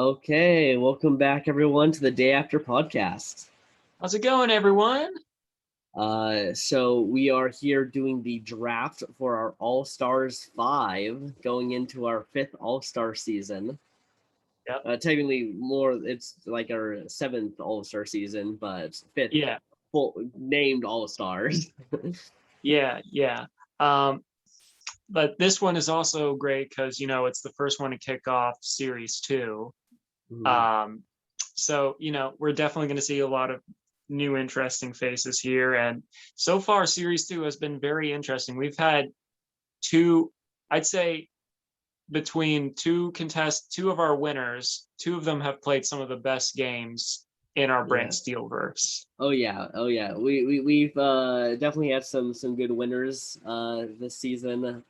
Okay, welcome back everyone to the Day After podcast. How's it going, everyone? So we are here doing the draft for our All-Stars 5, going into our 5th All-Star season. Yep. Technically more, it's like our 7th All-Star season, but 5th Yeah, full named All-Stars. yeah. Um, but this one is also great because it's the first one to kick off Series 2. Mhm. Um, so we're definitely going to see a lot of new interesting faces here, and so far Series 2 has been very interesting. We've had two, I'd say, between two of our winners, two of them have played some of the best games in our Brent Yeah. Steelverse. Oh yeah. We've definitely had some good winners this season.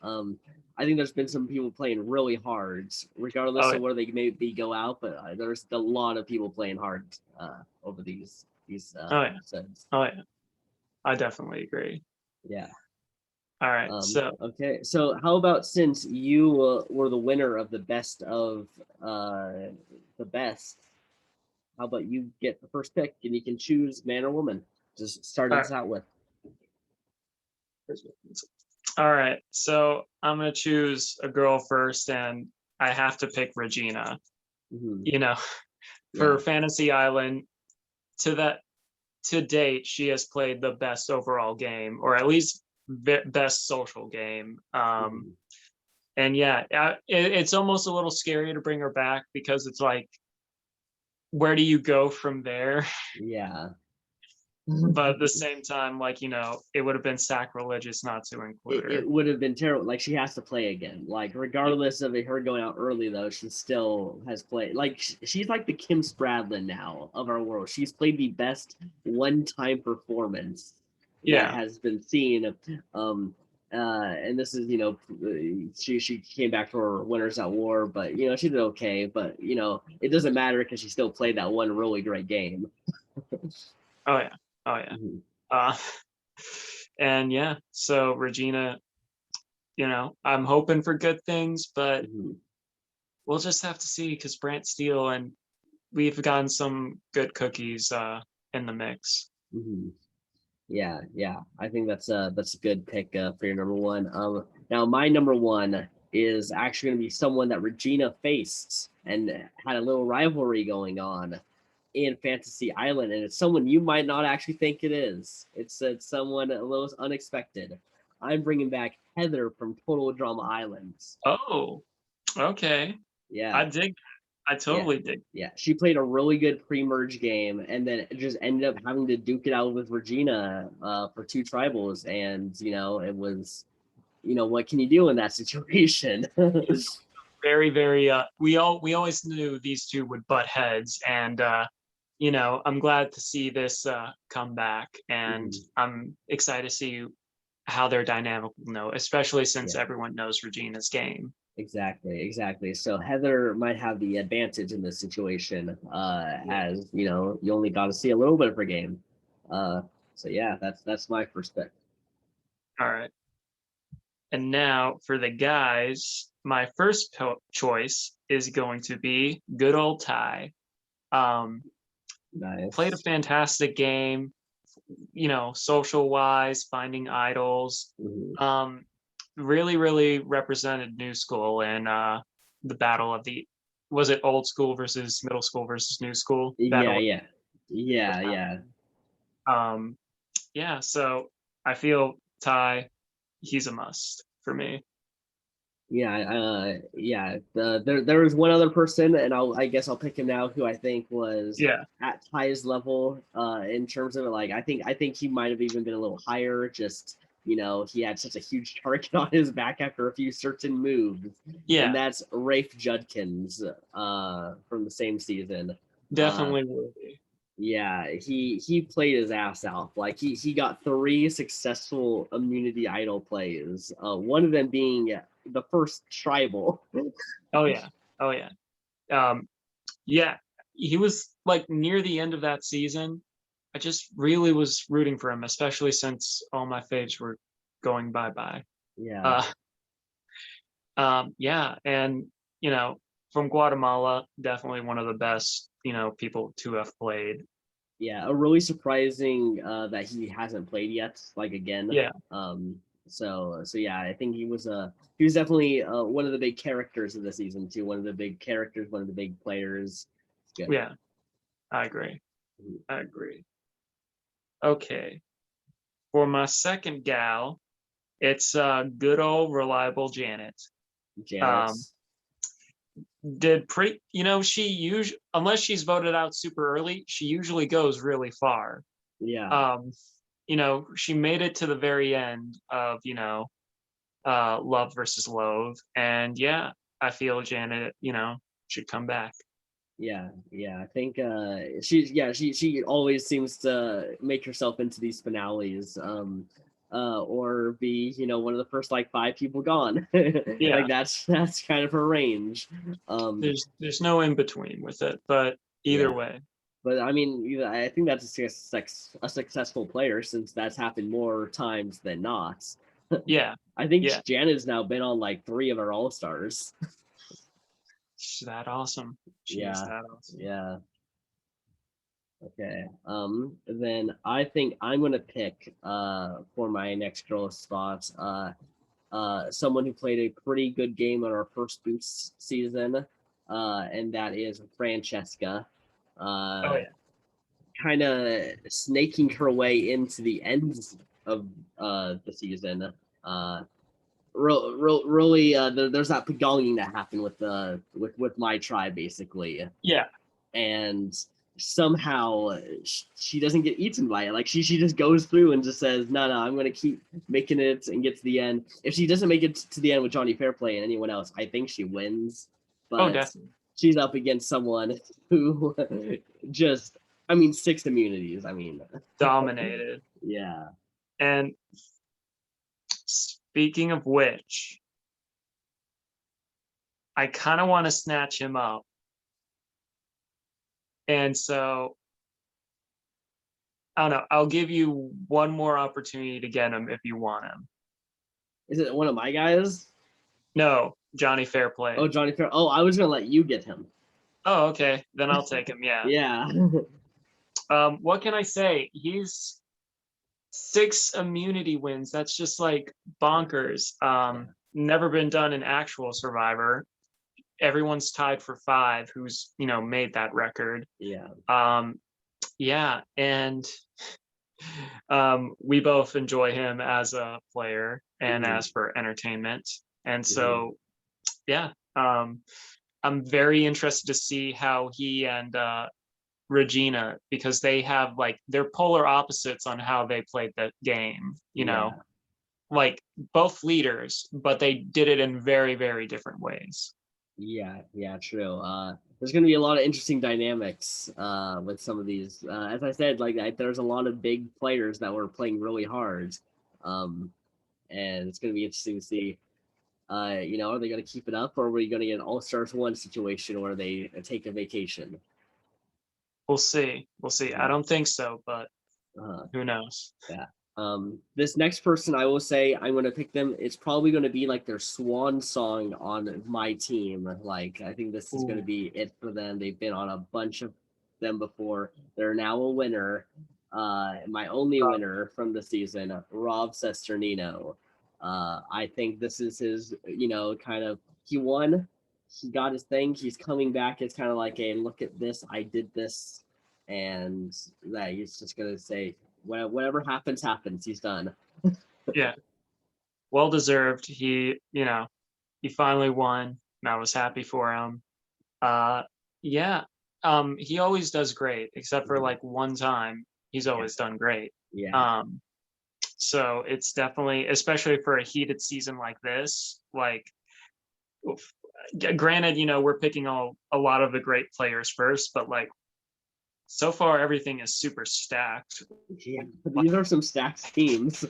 I think there's been some people playing really hard, regardless Oh, of where they maybe go out. But there's a lot of people playing hard over these oh yeah, episodes. oh yeah. I definitely agree. Yeah. All right, so Okay. So how about since you were the winner of the best of the best? How about you get the first pick and you can choose man or woman? Just start all us out with. right, so I'm gonna choose a girl first, and I have to pick Regina. Mhm. You know, for Yeah. Fantasy Island, to date, she has played the best overall game, or at least best social game. Mhm. And yeah, it's almost a little scary to bring her back because it's like, where do you go from there? Yeah. But at the same time, like, it would have been sacrilegious not to include It her. would have been terrible. Like she has to play again. Like regardless of her going out early, though, she still has played. Like she's like the Kim Spradlin now of our world. She's played the best one-time performance that Yeah. has been seen. And this is she came back for Winners at War, but she did okay. But it doesn't matter because she still played that one really great game. Oh yeah. Oh yeah. Mhm. Uh, and yeah, so Regina, I'm hoping for good things, but Mhm. we'll just have to see because Brant Steele and we've gotten some good cookies in the mix. Mhm. Yeah. I think that's a good pick for your number one. Now my number one is actually going to be someone that Regina faced and had a little rivalry going on in Fantasy Island, and it's someone you might not actually think it is. It's someone a little unexpected. I'm bringing back Heather from Total Drama Islands. Oh, okay. I Yeah, dig. I yeah, totally dig. yeah. She played a really good pre-merge game, and then just ended up having to duke it out with Regina for two tribals, and it was, what can you do in that situation? Very, very. We always knew these two would butt heads, and I'm glad to see this come back, and Mhm. I'm excited to see how their dynamic will know, especially since Yeah, everyone knows Regina's game. exactly. So Heather might have the advantage in this situation, Yeah. as you only got to see a little bit of her game. Uh, so yeah, that's my first pick. All right. And now for the guys, my first choice is going to be good old Ty. Um, Played a Nice. fantastic game, social wise, finding idols. Mhm. Um, really, really represented New School in the battle of the, was it old school versus middle school versus new school Yeah, battle? yeah, yeah. Um, yeah, so I feel Ty, he's a must for me. Yeah. There was one other person, and I guess I'll pick him now, who I think was Yeah, at Ty's level in terms of it. Like I think he might have even been a little higher. Just he had such a huge target on his back after a few certain moves, and yeah, that's Rafe Judkins from the same season. Uh, definitely worthy. yeah, he played his ass off. Like he got three successful immunity idol plays. One of them being the first tribal. Oh yeah, oh yeah. Um, yeah, he was like near the end of that season. I just really was rooting for him, especially since all my faves were going bye bye. Yeah. Uh, yeah, and you know, from Guatemala, definitely one of the best, people to have played. Yeah, a really surprising that he hasn't played yet, like again. Yeah. So yeah, I think he was definitely one of the big characters of the season too. One of the big characters, one of the big players. It's good. Yeah, I agree. I agree. Okay. For my second gal, it's good old reliable Janet. Um, Janet's. did pretty, she usually, unless she's voted out super early, she usually goes really far. Yeah, Um, she made it to the very end of, Love versus Loathe. And yeah, I feel Janet, should come back. yeah. I think she always seems to make herself into these finales. Or be one of the first like 5 people gone. Yeah, Like that's kind of her range. there's no in between with it, but either Yeah. way. But I mean, I think that's a successful player since that's happened more times than not. Yeah, I think yeah. Janet's now been on like 3 of our All Stars. She's that awesome. She is Yeah, that awesome. yeah. Okay. Then I think I'm gonna pick for my next girl spot someone who played a pretty good game on our first boost season, and that is Francesca. Oh Uh, yeah. Kind of snaking her way into the end of the season. Really, there's that pagonging that happened with my tribe basically, Yeah. and somehow she doesn't get eaten by it. Like she just goes through and just says, no, I'm gonna keep making it and get to the end. If she doesn't make it to the end with Johnny Fairplay and anyone else, I think she wins. Oh, But definitely. she's up against someone who just, I mean, 6 immunities. I mean, Dominated. yeah, And speaking of which, I kind of want to snatch him up. And so I don't know. I'll give you one more opportunity to get him if you want him. is it one of my guys? No, Johnny Fairplay. Oh, Johnny Fair. Oh, I was gonna let you get him. Oh, okay. Then I'll take him. Yeah. Yeah. What can I say? He's 6 immunity wins. That's just like bonkers. Yeah. Never been done in actual Survivor. Everyone's tied for 5 who's, made that record. Yeah. Yeah, and we both enjoy him as a player and Mhm. as for entertainment. And Mhm. so, yeah, I'm very interested to see how he and Regina, because they have like they're polar opposites on how they played the game, Yeah. like both leaders, but they did it in very, very different ways. Yeah, true. There's going to be a lot of interesting dynamics with some of these. As I said, there's a lot of big players that were playing really hard, um, and it's going to be interesting to see. Are they going to keep it up, or are we going to get an All Stars one situation where they take a vacation? We'll see. We'll see. I Mhm. don't think so, but Uh, who knows? Yeah. This next person, I will say, I'm going to pick them. It's probably going to be like their swan song on my team. Like, I think this is going to Ooh. be it for them. They've been on a bunch of them before. They're now a winner. My only winner from the season, Rob Sesternino. I think this is his, kind of, he won. He got his thing. He's coming back. It's kind of like a look at this. I did this. And that he's just going to say, whatever happens, happens. He's done. Yeah, well deserved. He finally won, and I was happy for him. Uh, yeah, he always does great, except for like one time. He's Yeah. always done great. Yeah. So it's definitely, especially for a heated season like this, like, oof. Granted, we're picking a lot of the great players first, but like so far everything is super stacked. Yeah. These are some stacked teams.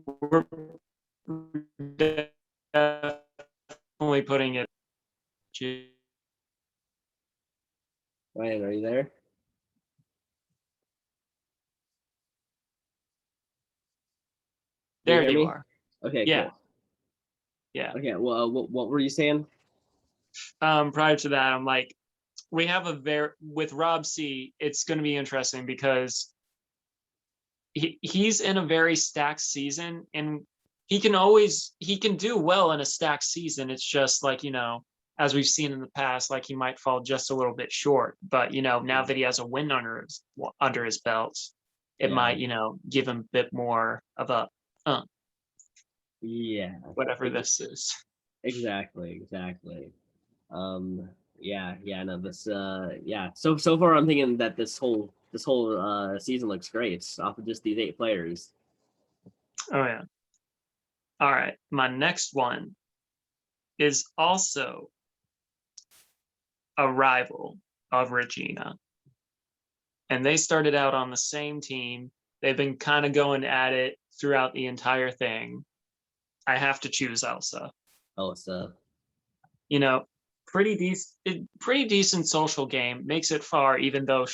We're definitely putting it. Ryan, are you there? Can you There hear you me? are. Okay, Yeah. cool. Yeah. Okay. Well, what were you saying? Prior to that, I'm like, we have with Rob C, it's going to be interesting because he's in a very stacked season, and he can do well in a stacked season. It's just like, as we've seen in the past, like he might fall just a little bit short. But now that he has a win under his belt, it Yeah. might give him a bit more of a Yeah. whatever this is. Exactly. No, this So far I'm thinking that this whole season looks great off of just these 8 players. Oh yeah. All right. My next one is also a rival of Regina. And they started out on the same team. They've been kind of going at it throughout the entire thing. I have to choose Elsa. Elsa. You know, pretty decent social game. Makes it far, even though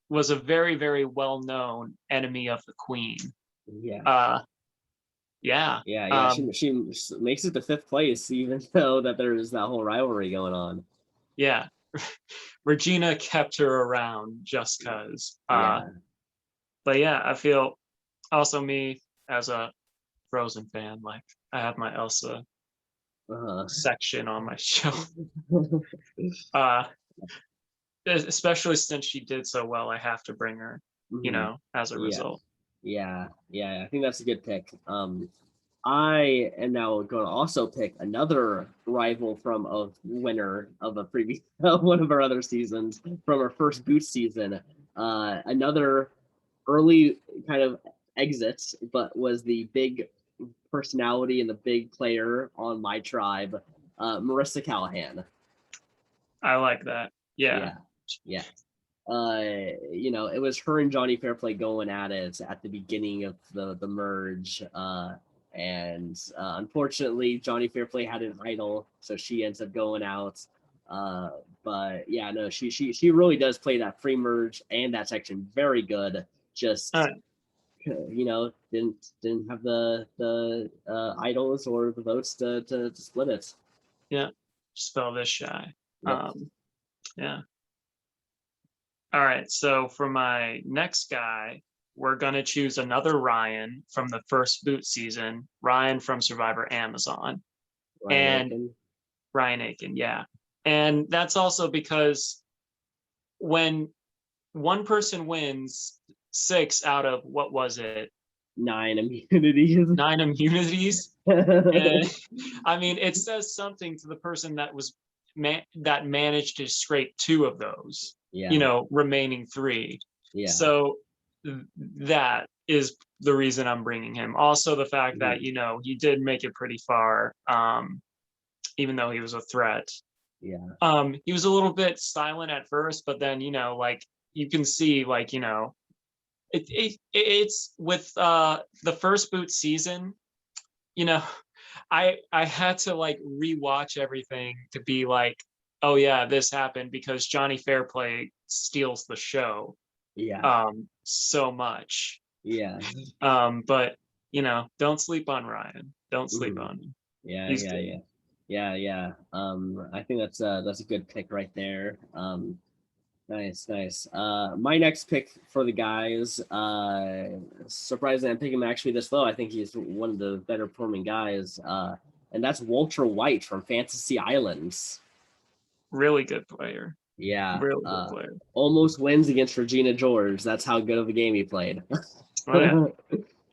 was a very, very well-known enemy of the queen. Yeah. Yeah. Yeah. She makes it to 5th place, even though that there's that whole rivalry going on. Yeah. Regina kept her around just because. Yeah. But yeah, I feel also me as a Frozen fan, like I have my Elsa section on my shelf. Especially since she did so well, I have to bring her, as a result. Yeah. I think that's a good pick. I am now going to also pick another rival from a winner of a previous one of our other seasons from our first boot season. Another early kind of exit, but was the big personality and the big player on my tribe, Marissa Callahan. I like that. Yeah. Yeah. It was her and Johnny Fairplay going at it at the beginning of the merge. And unfortunately, Johnny Fairplay had an idol, so she ends up going out. But yeah, no, she really does play that free merge and that section very good. Just didn't have the idols or the votes to split it. Yeah. Just fell this shy. Yep. Yeah. All right. So for my next guy, we're going to choose another Ryan from the first boot season, Ryan from Survivor Amazon. Ryan Aiken, yeah. And that's also because when one person wins 6 out of, what was it? 9 immunities. 9 immunities. And, I mean, it says something to the person that that managed to scrape 2 of those. Yeah. Remaining 3. Yeah. So that is the reason I'm bringing him. Also, the fact that he did make it pretty far, even though he was a threat. Yeah. He was a little bit silent at first, but then like you can see, like it's with the first boot season. I had to like rewatch everything to be like, oh yeah, this happened because Johnny Fairplay steals the show. Yeah. So much. Yeah. But don't sleep on Ryan. Don't sleep on him. Yeah. He's Yeah. good. Yeah. Yeah. I think that's a good pick right there. Nice. My next pick for the guys, surprisingly, I'm picking him actually this low. I think he's one of the better performing guys, and that's Walter White from Fantasy Islands. Really good player. Yeah. Really good player. Almost wins against Regina George. That's how good of a game he played. Oh, yeah.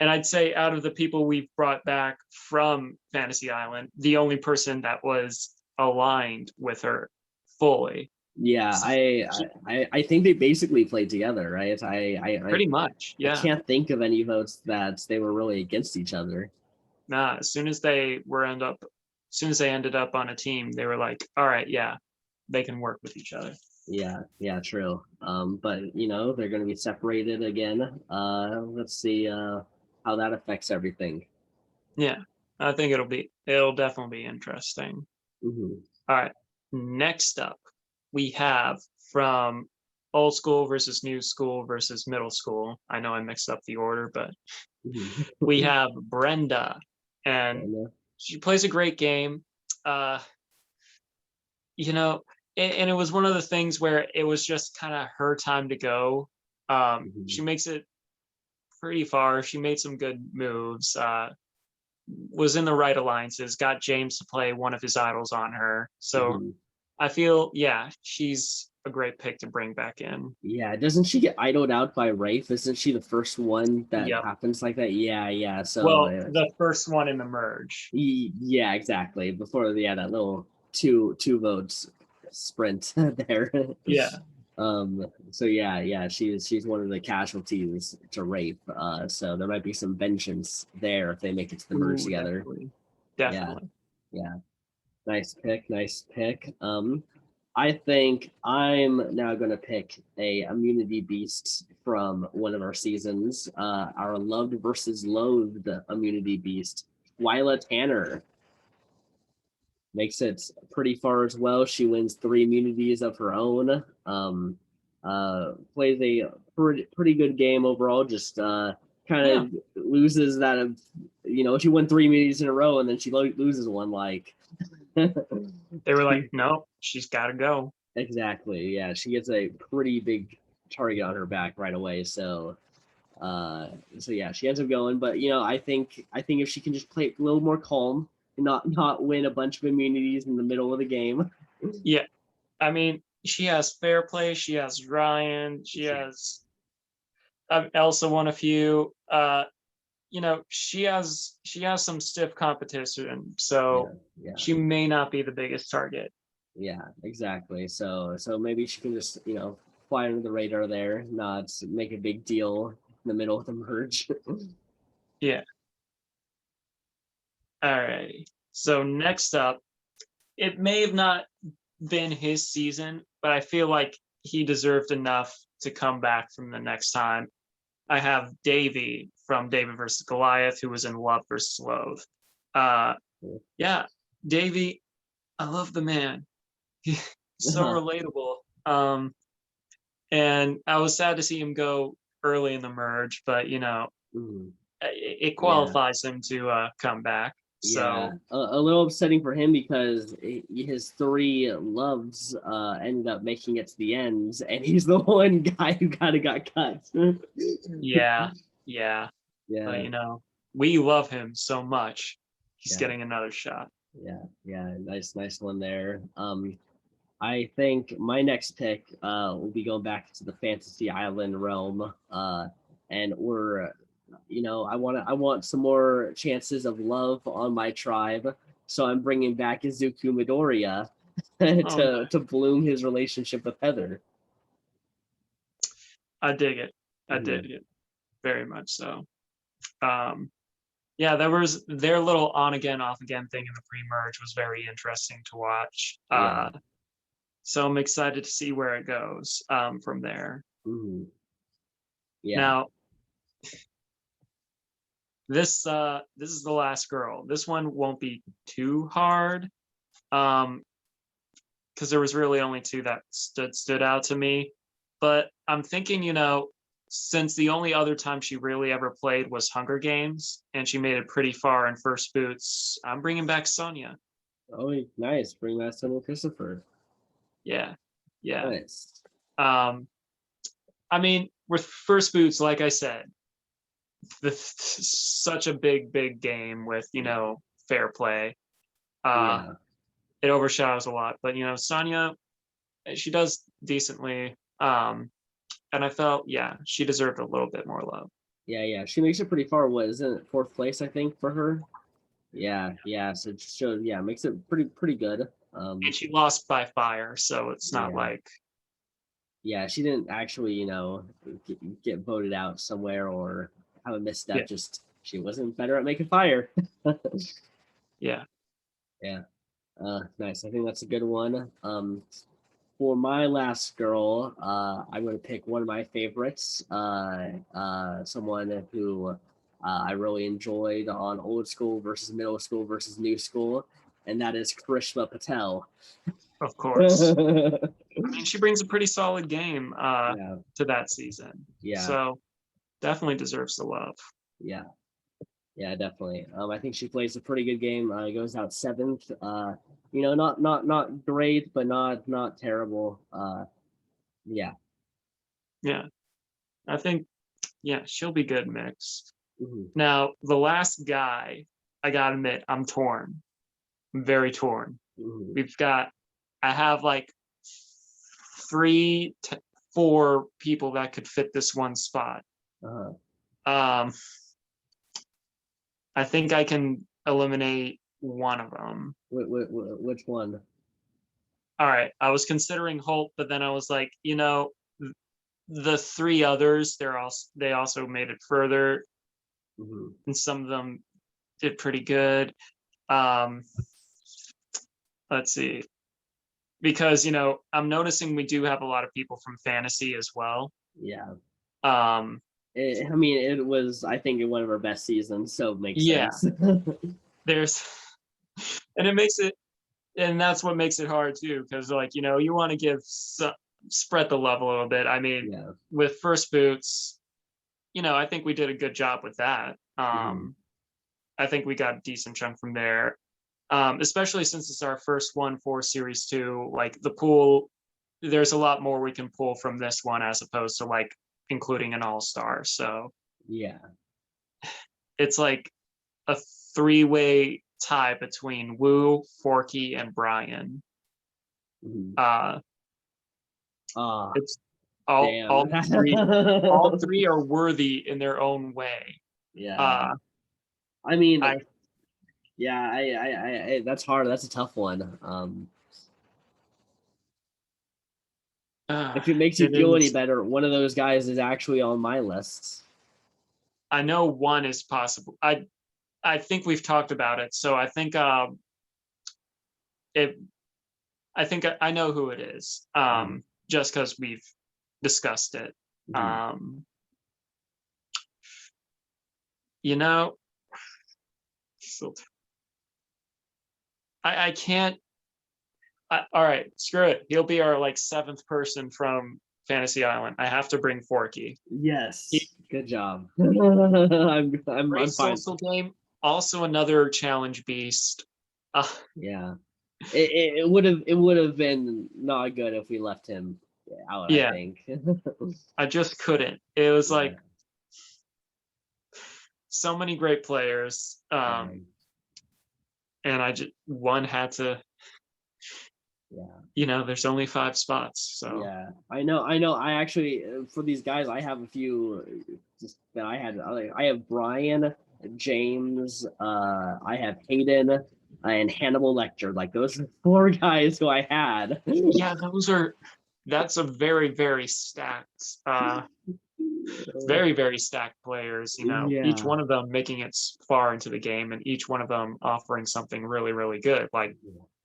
And I'd say out of the people we've brought back from Fantasy Island, the only person that was aligned with her fully. Yeah, I think they basically played together, right? I pretty much. Yeah. I can't think of any votes that they were really against each other. Nah, as soon as they ended up on a team, they were like, all right, yeah, they can work with each other. Yeah, true. But they're gonna be separated again. Let's see how that affects everything. Yeah, I think it'll definitely be interesting. Mm-hmm. All right. Next up, we have from old school versus new school versus middle school. I know I mixed up the order, but we have Brenda and she plays a great game. Uh, you know, and it was one of the things where it was just kind of her time to go. She Mhm, makes it pretty far. She made some good moves. Was in the right alliances. Got James to play one of his idols on her. So mhm. I feel, yeah, she's a great pick to bring back in. Yeah, doesn't she get idled out by Rafe? Isn't she the first one that Yep. happens like that? Yeah, yeah. So Well, the first one in the merge. yeah, exactly. Before that little two votes sprint there. Yeah. So yeah, she's one of the casualties to Rafe. So there might be some vengeance there if they make it to the merge Ooh, together. definitely. Yeah, Definitely. yeah. Nice pick, nice pick. I think I'm now going to pick a immunity beast from one of our seasons. Our loved versus loathed immunity beast, Twyla Tanner, makes it pretty far as well. She wins 3 immunities of her own. Plays a pretty good game overall. Just kind Yeah. of loses that of she won 3 immunities in a row and then she loses one like. They were like, no, she's got to go. Exactly. Yeah, she gets a pretty big target on her back right away. So yeah, she ends up going. But I think if she can just play it a little more calm and not win a bunch of immunities in the middle of the game. Yeah. I mean, she has fair play. She has Ryan. She Yeah, has Elsa won a few. She has some stiff competition, yeah, so yeah, she may not be the biggest target. yeah, exactly. So maybe she can just fly under the radar there, not make a big deal in the middle of the merge. Yeah. All right. So next up, it may have not been his season, but I feel like he deserved enough to come back from the next time. I have Davey from David versus Goliath, who was in Love versus Loathe. Uh, yeah, Davey, I love the man. He's so relatable. And I was sad to see him go early in the merge, but Mhm. it Yeah. qualifies him to come back. Yeah, So a little upsetting for him because his 3 loves ended up making it to the ends, and he's the one guy who kind of got cut. yeah, yeah. But Yeah, we love him so much. He's yeah, getting another shot. yeah. Nice one there. I think my next pick will be going back to the fantasy island realm, and I want some more chances of love on my tribe, so I'm bringing back Izuku Midoriya Oh, to bloom his relationship with Heather. I dig it. I Mhm. dig it very much so. Um, yeah, there was their little on again, off again thing in the pre-merge was very interesting to watch. Yeah. So I'm excited to see where it goes from there. Mhm. Yeah. Now, this is the last girl. This one won't be too hard because there was really only two that stood out to me. But I'm thinking, since the only other time she really ever played was Hunger Games, and she made it pretty far in first boots, I'm bringing back Sonya. Oh, nice. Bring that son of Christopher. Yeah, yeah. Nice. Um, I mean, with first boots, like I said, such a big game with fair play. Uh, Yeah. it overshadows a lot, but Sonya, she does decently. And I felt, yeah, she deserved a little bit more love. Yeah. She makes it pretty far. What isn't it? 4th place, I think, for her. Yeah. So it shows. Yeah, makes it pretty good. And she lost by fire, so it's not Yeah. like, Yeah, she didn't actually, get voted out somewhere or have a misstep. yeah, Just she wasn't better at making fire. yeah. Yeah, nice. I think that's a good one. For my last girl, I'm going to pick one of my favorites. Someone who I really enjoyed on old school versus middle school versus new school, and that is Karishma Patel. Of course. I mean, she brings a pretty solid game Yeah, to that season, yeah, so definitely deserves the love. yeah. Yeah, definitely. I think she plays a pretty good game. Goes out seventh. Not great, but not terrible. Yeah. Yeah, I think yeah, she'll be good mix. Mhm. Now, the last guy, I gotta admit, I'm torn. I'm very torn. Mhm. We've got, I have like three to four people that could fit this one spot. Uh-huh. Um, I think I can eliminate one of them. Which one? All right, I was considering Holt, but then I was like, the three others, they also made it further, Mhm. and some of them did pretty good. Um, let's see, because I'm noticing we do have a lot of people from fantasy as well. Yeah. Um, I mean, it was, I think, one of our best seasons, so it makes yeah, sense. there's, and it makes it, and that's what makes it hard too, because like you want to spread the level a little bit. I mean, Yeah. with first boots, I think we did a good job with that. Mhm. I think we got a decent chunk from there, especially since it's our first one for series two. Like the pool, there's a lot more we can pull from this one as opposed to like including an all-star. So Yeah. it's like a three-way tie between Wu, Forky, and Brian. Mhm. Uh, Ah, it's all damn. all three all three are worthy in their own way. Yeah. Uh, I mean, I yeah, that's hard. That's a tough one. uh, If it makes you it feel any is. better, one of those guys is actually on my list. I know one is possible. I think we've talked about it, so I think it. I think I know who it is. Mhm. Just because we've discussed it. Mhm. Um, you know, so I can't. All right, screw it. He'll be our like seventh person from Fantasy Island. I have to bring Forky. Yes, good job. I'm Great fine. social game. Also another challenge beast. Uh, Yeah, it would have been not good if we left him out, I yeah, think. I just couldn't. It was Yeah, like so many great players. yeah, And I just one had to, yeah, there's only 5 spots. So yeah. I know. I actually, for these guys, I have a few just that I had. I have Brian, James, I have Hayden, and Hannibal Lecter. Like those are four guys who I had. yeah, that's a very, very stacked, very, very stacked players, each Yeah. one of them making it far into the game and each one of them offering something really, really good. Like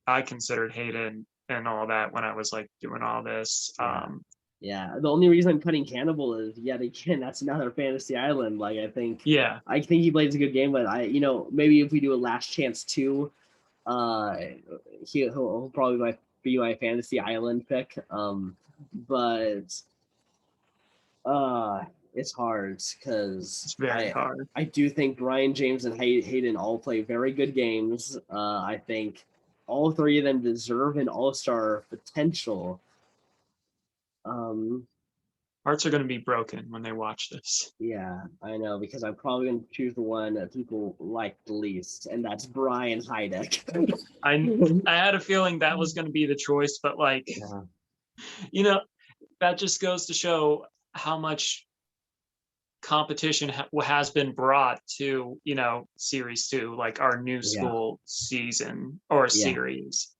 I considered Hayden and all that when I was like doing all this. Yeah. Yeah. The only reason I'm cutting Cannibal is yet again, that's another Fantasy Island. Like Yeah, I think he plays a good game, but maybe if we do a last chance too, uh he'll probably be my Fantasy Island pick. But uh it's hard because it's very I hard. I do think Brian, James, and Hayden all play very good games. I think all three of them deserve an all-star potential. Um, Hearts are going to be broken when they watch this. yeah, I know because I'm probably gonna choose the one that people like the least, and that's Brian Heideck. I I had a feeling that was going to be the choice, but like, Yeah, you know, that just goes to show how much competition has been brought to series two, like our new yeah, school season or yeah, series.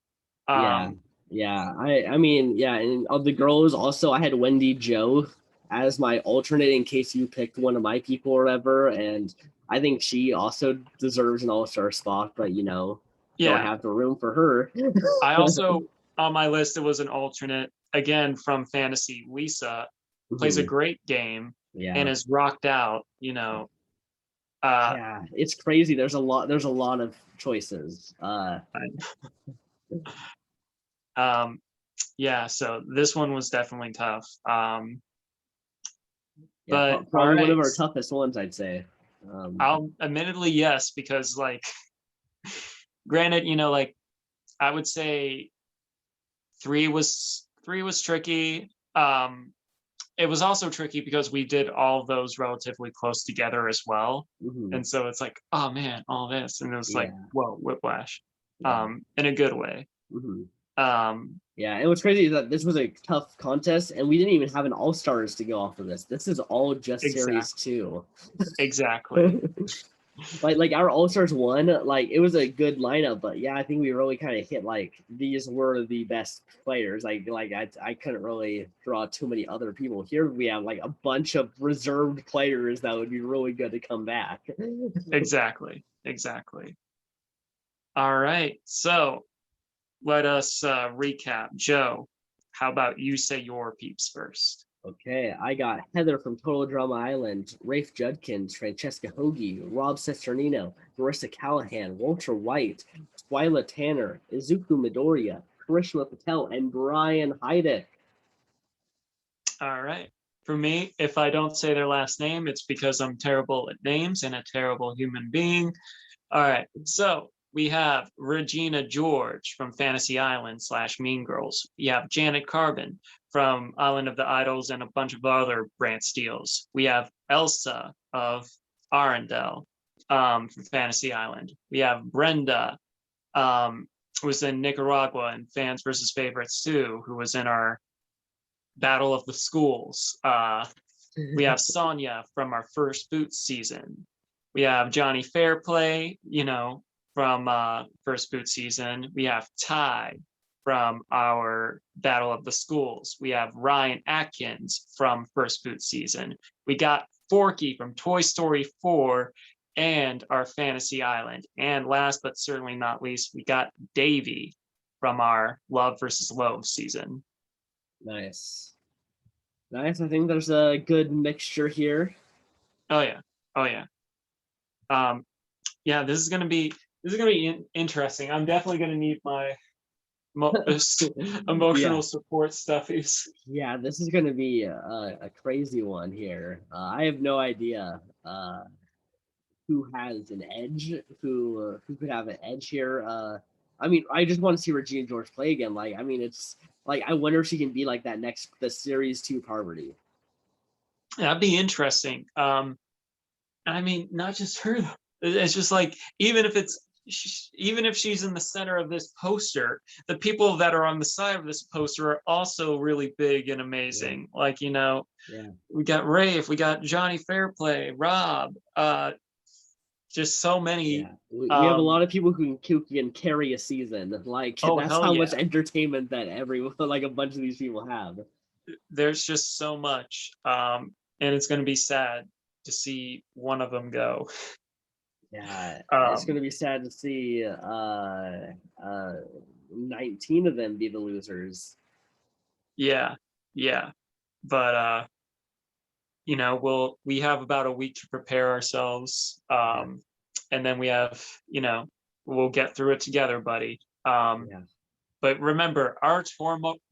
yeah, um yeah. I mean, yeah, and of the girls, also I had Wendy Joe as my alternate in case you picked one of my people or whatever, and I think she also deserves an all-star spot, but don't yeah, have the room for her. I also, on my list, it was an alternate again from fantasy. Lisa plays a Mhm. great game and Yeah. is rocked out, uh Yeah, it's crazy. There's a lot of choices. um yeah, so this one was definitely tough. Yeah, But all probably one of right, our toughest ones, I'd say. Admittedly, yes, because like, granted, like I would say three was tricky. It was also tricky because we did all of those relatively close together as well. mhm, And so it's like, oh man, all this. And it was like, yeah, whoa, whiplash. yeah. In a good way. Mhm. Um, Yeah, and what's crazy is that this was a tough contest, and we didn't even have an all stars to go off of this. This is all just series exactly. 2. Exactly. Like our all stars one, like it was a good lineup, but yeah, I think we really kind of hit like these were the best players. I couldn't really draw too many other people. Here we have like a bunch of reserved players that would be really good to come back. Exactly. Exactly. All right. So let us recap. Joe, how about you say your peeps first? Okay, I got Heather from Total Drama Island, Rafe Judkins, Francesca Hoagie, Rob Cesternino, Marissa Callahan, Walter White, Twyla Tanner, Izuku Midoriya, Karishma Patel, and Brian Heidick. All right. For me, if I don't say their last name, it's because I'm terrible at names and a terrible human being. All right. So we have Regina George from Fantasy Island / Mean Girls. We have Janet Carbon from Island of the Idols and a bunch of other brand steals. We have Elsa of Arendelle from Fantasy Island. We have Brenda, who was in Nicaragua and Fans versus Favorites 2, who was in our Battle of the Schools. We have Sonia from our first Boots season. We have Johnny Fairplay, from first Boots season. We have Ty from our Battle of the Schools. We have Ryan Atkins from first Boots season. We got Forky from Toy Story 4 and our Fantasy Island. And last but certainly not least, we got Davey from our Love versus Loathe season. Nice. Nice. I think there's a good mixture here. Oh yeah. Oh yeah. Yeah, this is gonna be interesting. I'm definitely gonna need my emotional Yeah. support stuffies. Yeah, this is going to be a crazy one here. I have no idea who has an edge, who could have an edge here. I mean, I just want to see Regina George play again. Like, I mean, it's like I wonder if she can be like that the series 2 Parvati. That'd be interesting. I mean, not just her. It's just like even if she's in the center of this poster, the people that are on the side of this poster are also really big and amazing. Yeah. Like Yeah. we got Rafe, we got Johnny Fairplay, Rob, just so many. Yeah, we have a lot of people who can carry a season. Like Oh that's hell how yeah! much entertainment that everyone, like a bunch of these people have. There's just so much, and it's going to be sad to see one of them go. Yeah, it's Um, gonna be sad to see 19 of them be the losers. yeah, yeah, but we have about a week to prepare ourselves, Yeah, and then we'll get through it together, buddy. yeah, But remember, our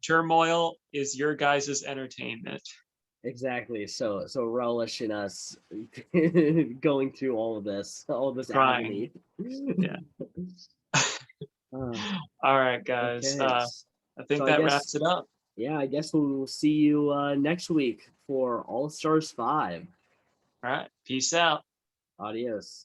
turmoil is your guys' entertainment. exactly. So relish in us going through all this Crying. agony. Yeah. Uh, All right, guys. okay, I so think I that guess wraps it up. yeah, I guess we'll see you next week for All Stars 5. All right. Peace out. Adios.